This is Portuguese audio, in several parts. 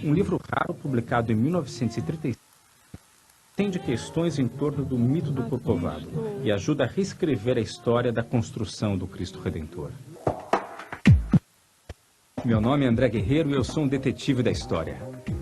Um livro raro, publicado em 1936, atende questões em torno do mito do Corcovado e ajuda a reescrever a história da construção do Cristo Redentor. Meu nome é André Guerreiro e eu sou um detetive da história.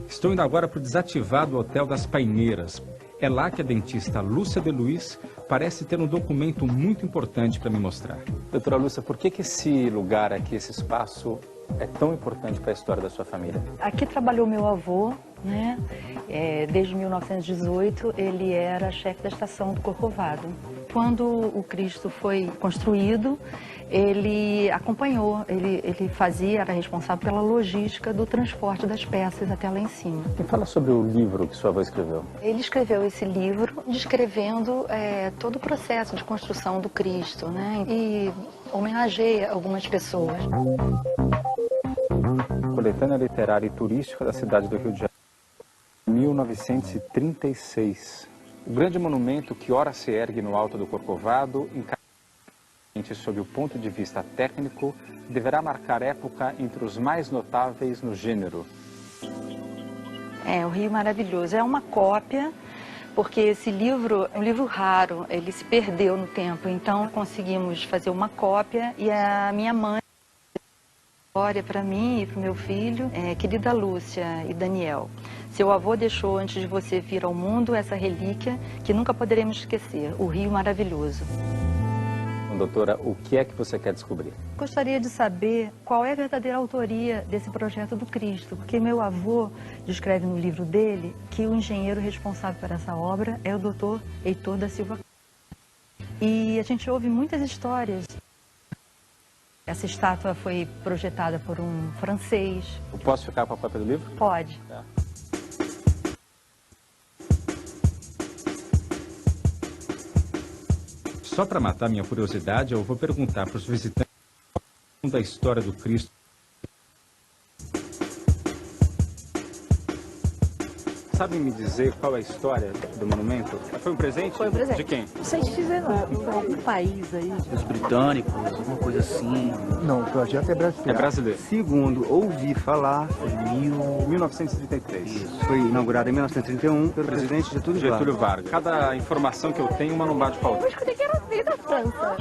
Estou indo agora para o desativado Hotel das Paineiras. É lá que a dentista Lúcia de Luiz parece ter um documento muito importante para me mostrar. Doutora Lúcia, por que esse lugar aqui, esse espaço, é tão importante para a história da sua família? Aqui trabalhou meu avô, né? Desde 1918 ele era chefe da estação do Corcovado. Quando o Cristo foi construído, ele acompanhou, ele era responsável pela logística do transporte das peças até lá em cima. Me fala sobre o livro que sua avó escreveu. Ele escreveu esse livro descrevendo todo o processo de construção do Cristo, né? E homenageia algumas pessoas. Coletânea literária e turística da cidade do Rio de Janeiro, 1936. O grande monumento que ora se ergue no alto do Corcovado, sob o ponto de vista técnico, deverá marcar época entre os mais notáveis no gênero. O Rio Maravilhoso é uma cópia, porque esse livro é um livro raro, ele se perdeu no tempo, então conseguimos fazer uma cópia e a minha mãe, história para mim e para o meu filho, querida Lúcia e Daniel. Seu avô deixou antes de você vir ao mundo essa relíquia que nunca poderemos esquecer, o Rio Maravilhoso. Doutora, o que é que você quer descobrir? Gostaria de saber qual é a verdadeira autoria desse projeto do Cristo, porque meu avô descreve no livro dele que o engenheiro responsável por essa obra é o Dr. Heitor da Silva. E a gente ouve muitas histórias. Essa estátua foi projetada por um francês. Eu posso ficar com a cópia do livro? Pode. Tá. Só para matar minha curiosidade, eu vou perguntar para os visitantes da história do Cristo. Sabem me dizer qual é a história do monumento? Foi um presente? Foi um presente. De quem? Não sei te dizer não. Foi algum país aí. Os britânicos, alguma coisa assim. Não, o projeto é brasileiro. É brasileiro. Segundo ouvi falar, foi 1933. Isso. Foi inaugurado em 1931 pelo presidente Getúlio Vargas. Cada informação que eu tenho, uma não bate com a outra. Eu escutei que era assim da França.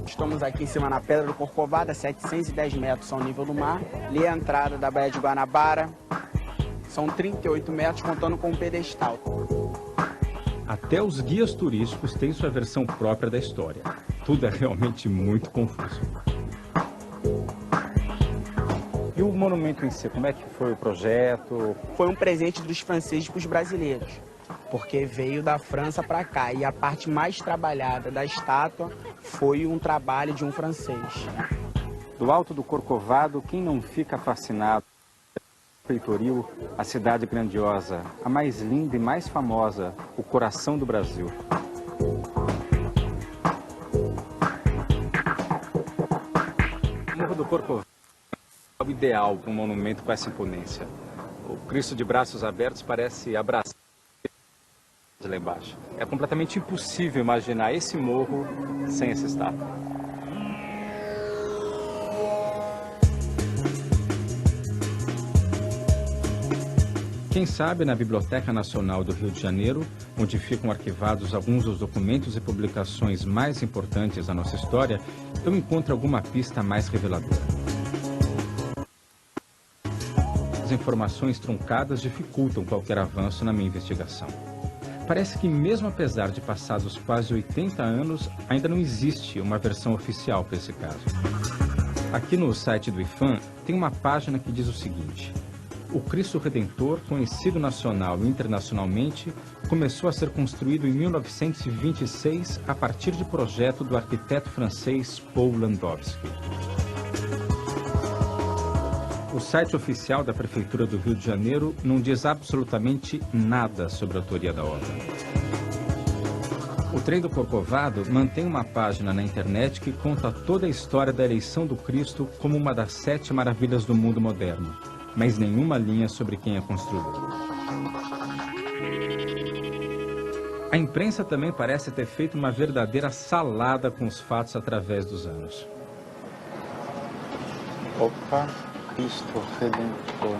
Estamos aqui em cima na Pedra do Corcovado, a 710 metros ao nível do mar. Ali é a entrada da Baía de Guanabara. São 38 metros, contando com um pedestal. Até os guias turísticos têm sua versão própria da história. Tudo é realmente muito confuso. E o monumento em si, como é que foi o projeto? Foi um presente dos franceses para os brasileiros, porque veio da França para cá. E a parte mais trabalhada da estátua foi um trabalho de um francês. Do alto do Corcovado, quem não fica fascinado? Peitoril, a cidade grandiosa, a mais linda e mais famosa, o coração do Brasil. O Morro do Corcovado é o ideal para um monumento com essa imponência. O Cristo de braços abertos parece abraçar lá embaixo. É completamente impossível imaginar esse morro sem essa estátua. Quem sabe na Biblioteca Nacional do Rio de Janeiro, onde ficam arquivados alguns dos documentos e publicações mais importantes da nossa história, eu encontro alguma pista mais reveladora. As informações truncadas dificultam qualquer avanço na minha investigação. Parece que mesmo apesar de passados quase 80 anos, ainda não existe uma versão oficial para esse caso. Aqui no site do IPHAN tem uma página que diz o seguinte: o Cristo Redentor, conhecido nacional e internacionalmente, começou a ser construído em 1926 a partir de projeto do arquiteto francês Paul Landowski. O site oficial da Prefeitura do Rio de Janeiro não diz absolutamente nada sobre a autoria da obra. O Trem do Corcovado mantém uma página na internet que conta toda a história da eleição do Cristo como uma das 7 maravilhas do mundo moderno, mas nenhuma linha sobre quem a construiu. A imprensa também parece ter feito uma verdadeira salada com os fatos através dos anos. Opa, Cristo Redentor.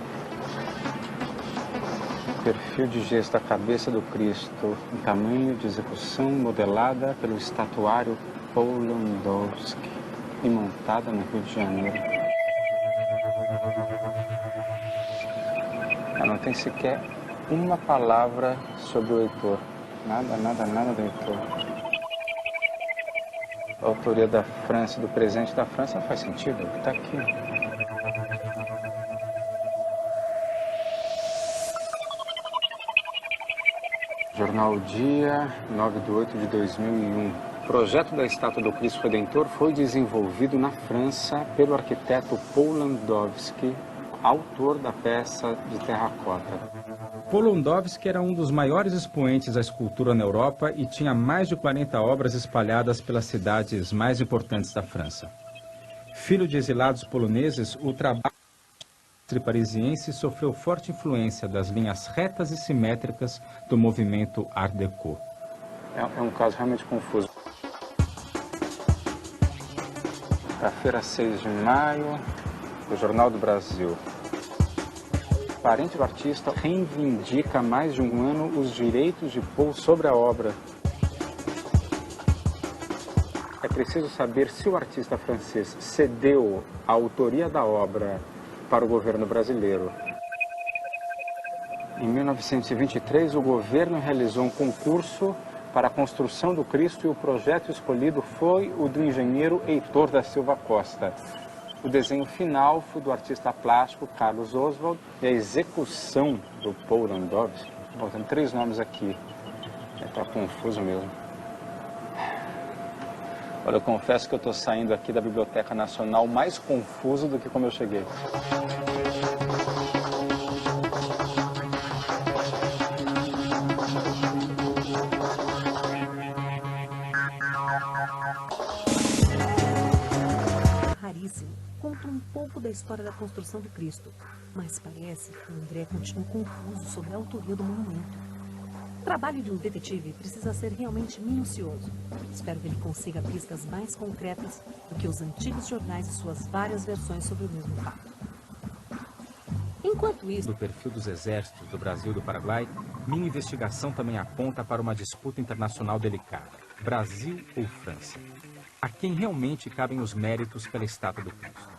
Perfil de gesto da cabeça do Cristo, em tamanho de execução modelada pelo estatuário Polandowski e montada no Rio de Janeiro. Não tem sequer uma palavra sobre o Heitor. Nada do Heitor. A autoria da França, do presente da França, não faz sentido. Está aqui. Jornal Dia, 9/8/2001. O projeto da estátua do Cristo Redentor foi desenvolvido na França pelo arquiteto Polandowski, autor da peça de terracota. Polandowski era um dos maiores expoentes da escultura na Europa e tinha mais de 40 obras espalhadas pelas cidades mais importantes da França. Filho de exilados poloneses, o trabalho parisiense sofreu forte influência das linhas retas e simétricas do movimento Art Deco. É um caso realmente confuso. A feira 6 de maio, do Jornal do Brasil. Parente do artista reivindica há mais de um ano os direitos de Paul sobre a obra. É preciso saber se o artista francês cedeu a autoria da obra para o governo brasileiro. Em 1923, o governo realizou um concurso para a construção do Cristo e o projeto escolhido foi o do engenheiro Heitor da Silva Costa. O desenho final foi do artista plástico Carlos Oswald e a execução do Polandowski. Bom, tem 3 nomes aqui. Está confuso mesmo. Olha, eu confesso que eu estou saindo aqui da Biblioteca Nacional mais confuso do que como eu cheguei. Conta um pouco da história da construção do Cristo, mas parece que o André continua confuso sobre a autoria do monumento. O trabalho de um detetive precisa ser realmente minucioso. Espero que ele consiga pistas mais concretas do que os antigos jornais e suas várias versões sobre o mesmo fato. Enquanto isso... Do perfil dos exércitos do Brasil e do Paraguai, minha investigação também aponta para uma disputa internacional delicada. Brasil ou França? A quem realmente cabem os méritos pela estátua do Cristo?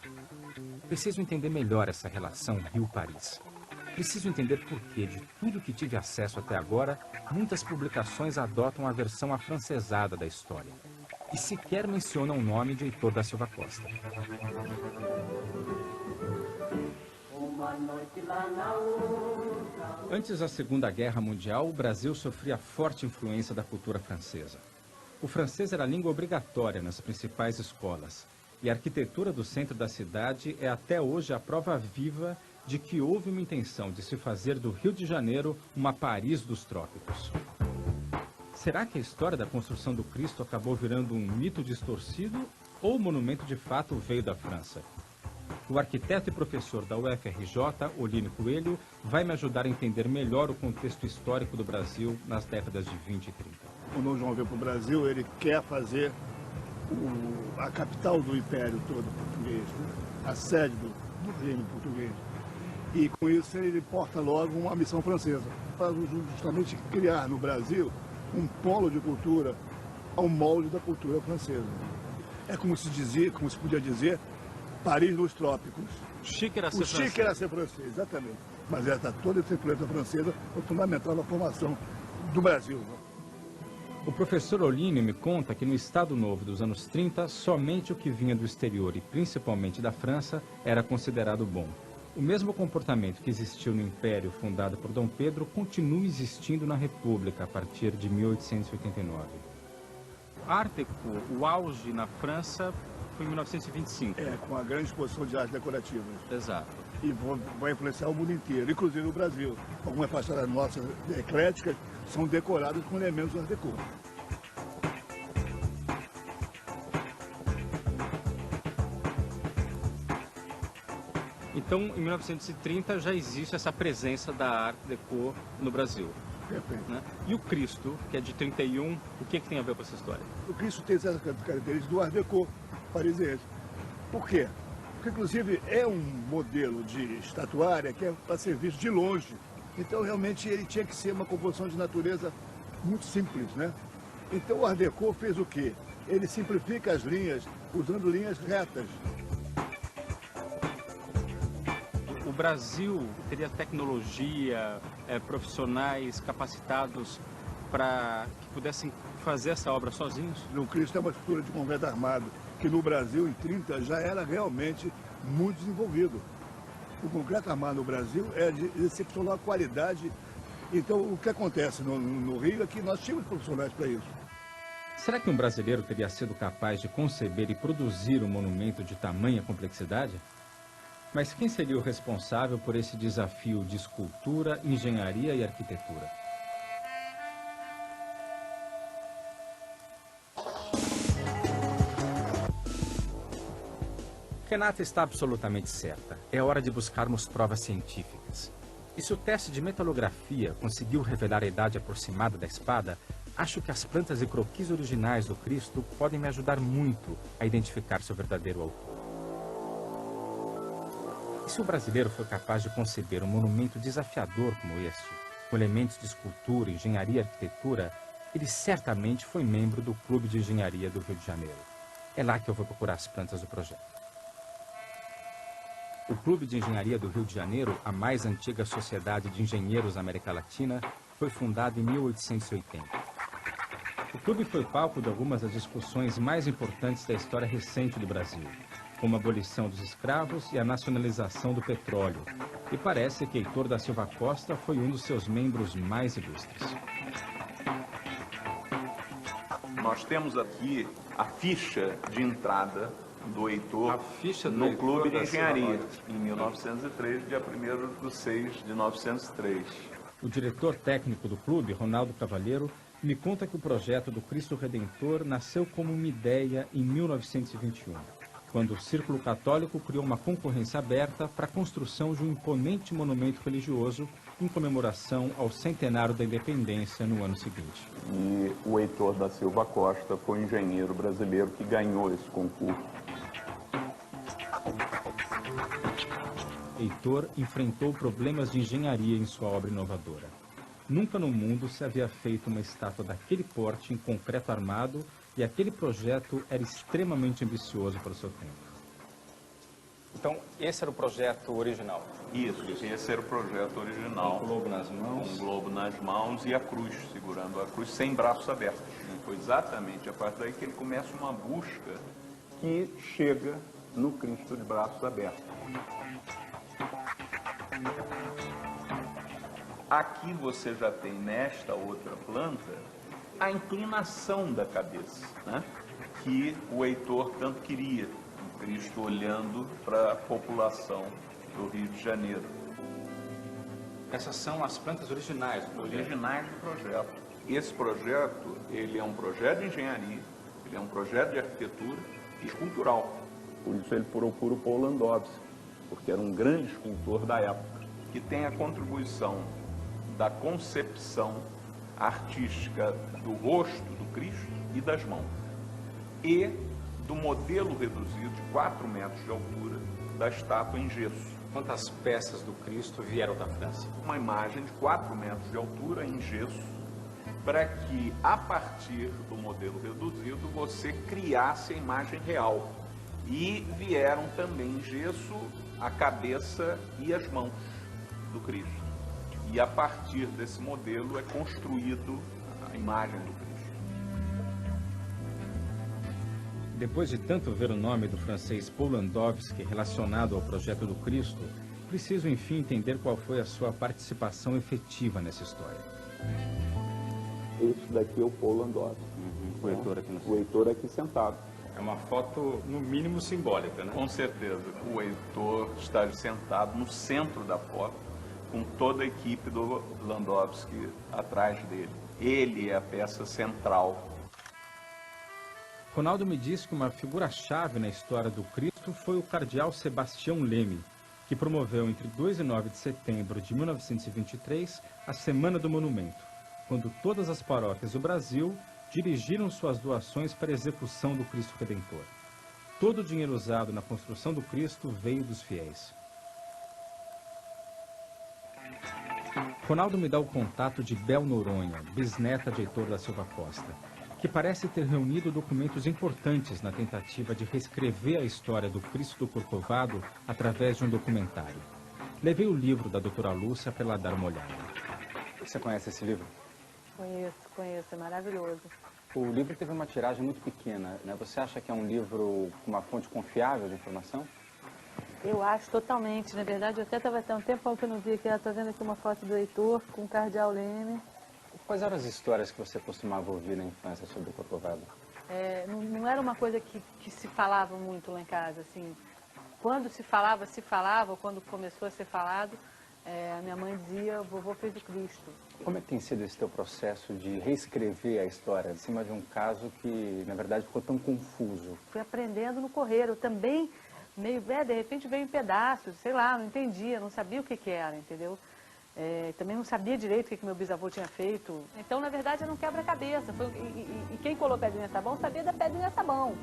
Preciso entender melhor essa relação Rio-Paris. Preciso entender por que, de tudo que tive acesso até agora, muitas publicações adotam a versão afrancesada da história e sequer mencionam o nome de Heitor da Silva Costa. Antes da Segunda Guerra Mundial, o Brasil sofria forte influência da cultura francesa. O francês era a língua obrigatória nas principais escolas, e a arquitetura do centro da cidade é até hoje a prova viva de que houve uma intenção de se fazer do Rio de Janeiro uma Paris dos trópicos. Será que a história da construção do Cristo acabou virando um mito distorcido ou o monumento de fato veio da França? O arquiteto e professor da UFRJ, Olínio Coelho, vai me ajudar a entender melhor o contexto histórico do Brasil nas décadas de 20 e 30. Quando o João veio para o Brasil, ele quer fazer a capital do império todo português, né? A sede do reino português. E com isso ele porta logo uma missão francesa, para justamente criar no Brasil um polo de cultura ao molde da cultura francesa. É como se podia dizer, Paris nos trópicos. O chique era ser francês, exatamente. Mas toda essa influência francesa foi fundamental na formação do Brasil. O professor Olínio me conta que no Estado Novo dos anos 30, somente o que vinha do exterior e principalmente da França era considerado bom. O mesmo comportamento que existiu no Império fundado por Dom Pedro continua existindo na República a partir de 1889. O Art Deco, o auge na França, foi em 1925. Com a grande exposição de artes decorativas. Exato. E vai influenciar o mundo inteiro, inclusive o Brasil. Algumas fachadas nossas ecléticas são decoradas com elementos Art Deco. Então, em 1930 já existe essa presença da Art Deco no Brasil. Perfeito. Né? E o Cristo, que é de 31, o que tem a ver com essa história? O Cristo tem essas características do Art Deco parisiense. Por quê? Porque, inclusive, é um modelo de estatuária que é para ser visto de longe. Então, realmente, ele tinha que ser uma composição de natureza muito simples, né? Então, o Art Deco fez o quê? Ele simplifica as linhas, usando linhas retas. O Brasil teria tecnologia, profissionais capacitados para que pudessem fazer essa obra sozinhos? O Cristo é uma estrutura de concreto armado, que no Brasil, em 30, já era realmente muito desenvolvido. O concreto armado no Brasil é de excepcional qualidade. Então, o que acontece no Rio é que nós tínhamos profissionais para isso. Será que um brasileiro teria sido capaz de conceber e produzir um monumento de tamanha complexidade? Mas quem seria o responsável por esse desafio de escultura, engenharia e arquitetura? Renata está absolutamente certa. É hora de buscarmos provas científicas. E se o teste de metalografia conseguiu revelar a idade aproximada da espada, acho que as plantas e croquis originais do Cristo podem me ajudar muito a identificar seu verdadeiro autor. E se o brasileiro foi capaz de conceber um monumento desafiador como esse, com elementos de escultura, engenharia e arquitetura, ele certamente foi membro do Clube de Engenharia do Rio de Janeiro. É lá que eu vou procurar as plantas do projeto. O Clube de Engenharia do Rio de Janeiro, a mais antiga sociedade de engenheiros da América Latina, foi fundado em 1880. O clube foi palco de algumas das discussões mais importantes da história recente do Brasil, como a abolição dos escravos e a nacionalização do petróleo. E parece que Heitor da Silva Costa foi um dos seus membros mais ilustres. Nós temos aqui a ficha de entrada do Heitor no Clube de Engenharia, em 1903, dia 1º de 6 de 1903. O diretor técnico do clube, Ronaldo Cavalheiro, me conta que o projeto do Cristo Redentor nasceu como uma ideia em 1921, quando o Círculo Católico criou uma concorrência aberta para a construção de um imponente monumento religioso em comemoração ao centenário da independência no ano seguinte. E o Heitor da Silva Costa foi o engenheiro brasileiro que ganhou esse concurso. Heitor enfrentou problemas de engenharia em sua obra inovadora. Nunca no mundo se havia feito uma estátua daquele porte em concreto armado e aquele projeto era extremamente ambicioso para o seu tempo. Então, esse era o projeto original? Isso, esse era o projeto original. Um globo nas mãos. Um globo nas mãos e a cruz, segurando a cruz, sem braços abertos. E foi exatamente a partir daí que ele começa uma busca que chega no Cristo de braços abertos. Aqui você já tem, nesta outra planta, a inclinação da cabeça, né? Que o Heitor tanto queria, o Cristo olhando para a população do Rio de Janeiro. Essas são as plantas originais do projeto? Originais do projeto. Esse projeto, ele é um projeto de engenharia, ele é um projeto de arquitetura e escultural. Por isso ele procura o Paul Landowski, porque era um grande escultor da época, que tem a contribuição da concepção artística do rosto do Cristo e das mãos, e do modelo reduzido de 4 metros de altura da estátua em gesso. Quantas peças do Cristo vieram da França? Uma imagem de 4 metros de altura em gesso, para que, a partir do modelo reduzido, você criasse a imagem real. E vieram também em gesso a cabeça e as mãos do Cristo. E a partir desse modelo é construído a imagem do Cristo. Depois de tanto ver o nome do francês Paul Landowski relacionado ao projeto do Cristo, preciso enfim entender qual foi a sua participação efetiva nessa história. Esse daqui é o Paul Landowski. O Heitor aqui no O Heitor aqui sentado. É uma foto, no mínimo, simbólica, né? Com certeza. O Heitor está sentado no centro da foto, com toda a equipe do Landowski atrás dele. Ele é a peça central. Ronaldo me disse que uma figura-chave na história do Cristo foi o cardeal Sebastião Leme, que promoveu entre 2 e 9 de setembro de 1923 a Semana do Monumento, quando todas as paróquias do Brasil dirigiram suas doações para a execução do Cristo Redentor. todo o dinheiro usado na construção do Cristo veio dos fiéis. Ronaldo me dá o contato de Bel Noronha, bisneta de Heitor da Silva Costa, que parece ter reunido documentos importantes na tentativa de reescrever a história do Cristo do Corcovado através de um documentário. Levei o livro da doutora Lúcia para ela dar uma olhada. Você conhece esse livro? Conheço, é maravilhoso. O livro teve uma tiragem muito pequena, né? Você acha que é um livro com uma fonte confiável de informação? Eu acho totalmente. Na verdade, eu até estava até um tempo que eu não vi aqui. Estou vendo aqui uma foto do Heitor com o Cardeal Leme. Quais eram as histórias que você costumava ouvir na infância sobre o Corcovado? Não era uma coisa que se falava muito lá em casa, assim. Quando se falava, quando começou a ser falado, a minha mãe dizia, vovô fez o Cristo. Como é que tem sido esse teu processo de reescrever a história em cima de um caso que, na verdade, ficou tão confuso? Fui aprendendo no correr. Eu também, de repente veio em pedaços, sei lá, não entendia, não sabia o que era, entendeu? Também não sabia direito o que meu bisavô tinha feito. Então, na verdade, era um quebra-cabeça. E quem colou pedrinha sabão sabia da pedrinha sabão.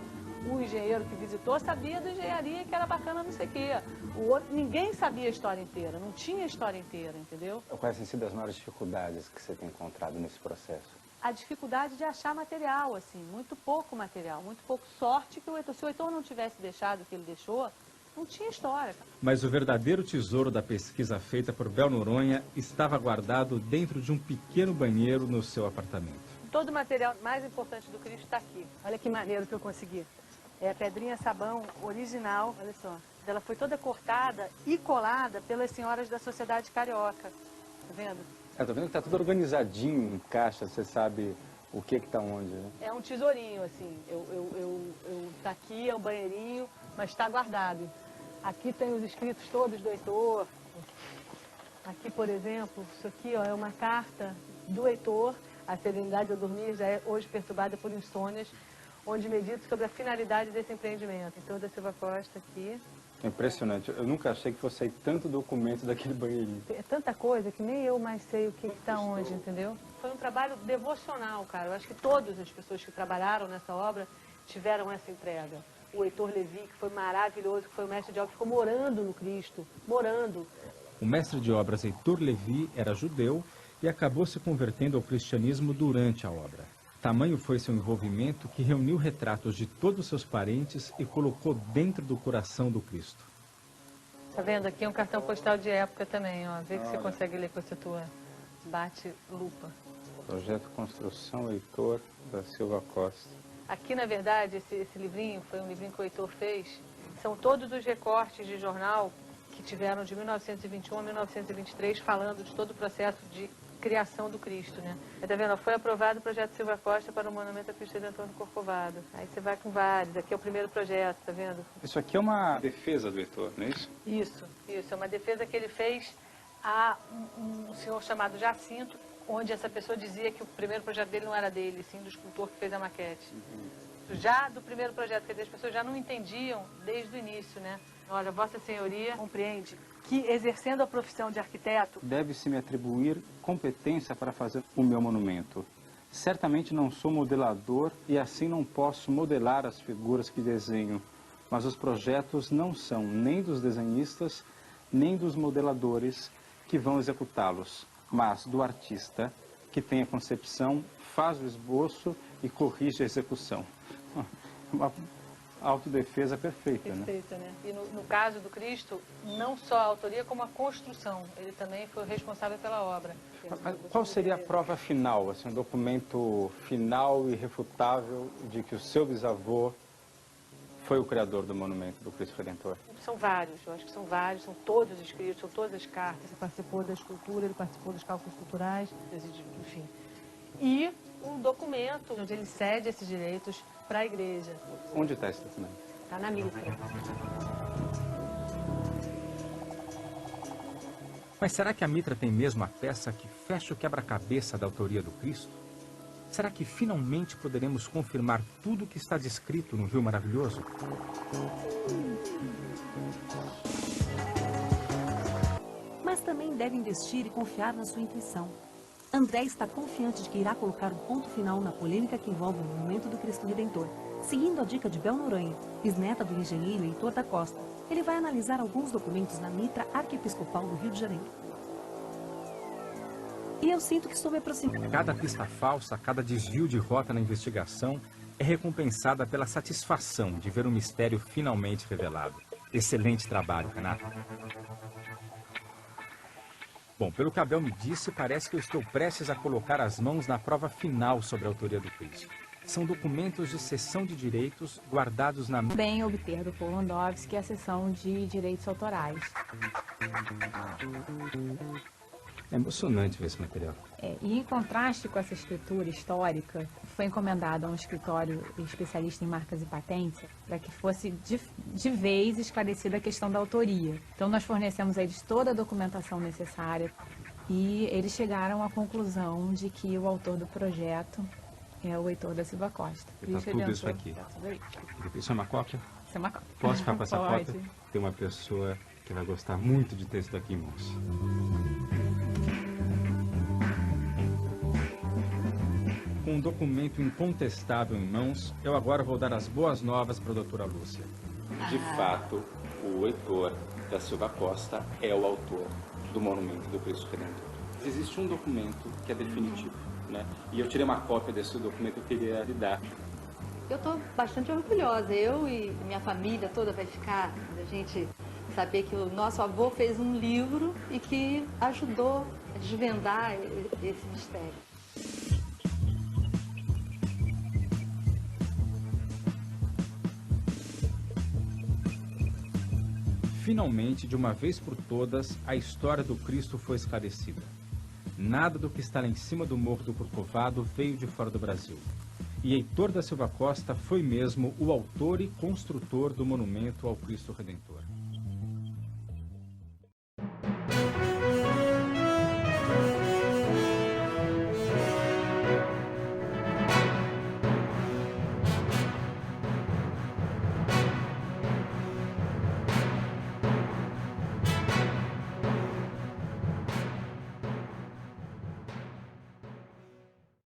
O engenheiro que visitou sabia da engenharia, que era bacana, não sei o quê. O outro, ninguém sabia a história inteira, não tinha a história inteira, entendeu? Quais têm sido as maiores dificuldades que você tem encontrado nesse processo? A dificuldade de achar material, assim, muito pouco material, muito pouco. Sorte que se o Heitor não tivesse deixado o que ele deixou, não tinha história. Mas o verdadeiro tesouro da pesquisa feita por Bel Noronha estava guardado dentro de um pequeno banheiro no seu apartamento. Todo o material mais importante do Cristo está aqui. Olha que maneiro que eu consegui. É a pedrinha sabão original, olha só. Ela foi toda cortada e colada pelas senhoras da Sociedade Carioca. Tá vendo? Eu tô vendo que está tudo organizadinho em caixa, você sabe o que está onde, né? É um tesourinho, assim. Tá aqui, é um banheirinho, mas está guardado. Aqui tem os escritos todos do Heitor. Aqui, por exemplo, isso aqui ó, é uma carta do Heitor. A serenidade a dormir já é hoje perturbada por insônias, onde medito sobre a finalidade desse empreendimento. Heitor da Silva Costa aqui. Impressionante. Eu nunca achei que fosse sair tanto documento daquele banheirinho. É tanta coisa que nem eu mais sei o que está onde, entendeu? Foi um trabalho devocional, cara. Eu acho que todas as pessoas que trabalharam nessa obra tiveram essa entrega. O Heitor Levi, que foi maravilhoso, que foi o mestre de obra, ficou morando no Cristo, morando. O mestre de obras Heitor Levi era judeu e acabou se convertendo ao cristianismo durante a obra. Tamanho foi seu envolvimento que reuniu retratos de todos os seus parentes e colocou dentro do coração do Cristo. Tá vendo? Aqui é um cartão postal de época também, ó. Vê que você consegue ler com essa tua bate-lupa. Projeto Construção Heitor da Silva Costa. Aqui, na verdade, esse livrinho, foi um livrinho que o Heitor fez. São todos os recortes de jornal que tiveram de 1921 a 1923, falando de todo o processo de criação do Cristo, né? Tá vendo? Foi aprovado o projeto Silva Costa para o Monumento a Cristo Redentor no Corcovado. Aí você vai com vários. Aqui é o primeiro projeto, tá vendo? Isso aqui é uma defesa do Heitor, não é isso? Isso. É uma defesa que ele fez a um senhor chamado Jacinto, onde essa pessoa dizia que o primeiro projeto dele não era dele, sim do escultor que fez a maquete. Já do primeiro projeto, quer dizer, as pessoas já não entendiam desde o início, né? Olha, Vossa Senhoria compreende que, exercendo a profissão de arquiteto, deve-se me atribuir competência para fazer o meu monumento. Certamente não sou modelador e assim não posso modelar as figuras que desenho, mas os projetos não são nem dos desenhistas, nem dos modeladores que vão executá-los, mas do artista que tem a concepção, faz o esboço e corrige a execução. Uma autodefesa perfeita, né? Perfeita, né? E no caso do Cristo, não só a autoria, como a construção. Ele também foi responsável pela obra. Mas qual seria a prova final, assim, um documento final e irrefutável de que o seu bisavô foi o criador do monumento do Cristo Redentor? São vários, eu acho que são vários, são todos escritos, são todas as cartas. Ele participou da escultura, ele participou dos cálculos culturais, enfim. E um documento onde ele cede esses direitos para a igreja. Onde está esse documento? Está na Mitra. Mas será que a Mitra tem mesmo a peça que fecha o quebra-cabeça da autoria do Cristo? Será que finalmente poderemos confirmar tudo o que está descrito no Rio Maravilhoso? Mas também deve investir e confiar na sua intuição. André está confiante de que irá colocar um ponto final na polêmica que envolve o monumento do Cristo Redentor. Seguindo a dica de Bel Noronha, bisneta do engenheiro Heitor da Costa, ele vai analisar alguns documentos na Mitra Arquiepiscopal do Rio de Janeiro. E eu sinto que estou me aproximando. Cada pista falsa, cada desvio de rota na investigação é recompensada pela satisfação de ver o mistério finalmente revelado. Excelente trabalho, Renato. Bom, pelo que a Bel me disse, parece que eu estou prestes a colocar as mãos na prova final sobre a autoria do Cristo. São documentos de cessão de direitos guardados na... Também obter do Paul Landowski a cessão de direitos autorais. É emocionante ver esse material. E em contraste com essa escritura histórica, foi encomendado a um escritório especialista em marcas e patentes para que fosse de vez esclarecida a questão da autoria. Então nós fornecemos a eles toda a documentação necessária e eles chegaram à conclusão de que o autor do projeto é o Heitor da Silva Costa. Está tudo isso aqui. Isso é uma cópia? Isso é uma cópia. Posso ficar com essa Pode. cópia? Tem uma pessoa que vai gostar muito de ter isso daqui em mãos. Com um documento incontestável em mãos, eu agora vou dar as boas novas para a doutora Lúcia. De fato, o Heitor da Silva Costa é o autor do Monumento do Cristo Redentor. Existe um documento que é definitivo, né? E eu tirei uma cópia desse documento que eu queria lhe dar. Eu estou bastante orgulhosa. Eu e minha família toda vai ficar da gente saber que o nosso avô fez um livro e que ajudou a desvendar esse mistério. Finalmente, de uma vez por todas, a história do Cristo foi esclarecida. Nada do que está lá em cima do Morro do Corcovado veio de fora do Brasil. E Heitor da Silva Costa foi mesmo o autor e construtor do monumento ao Cristo Redentor.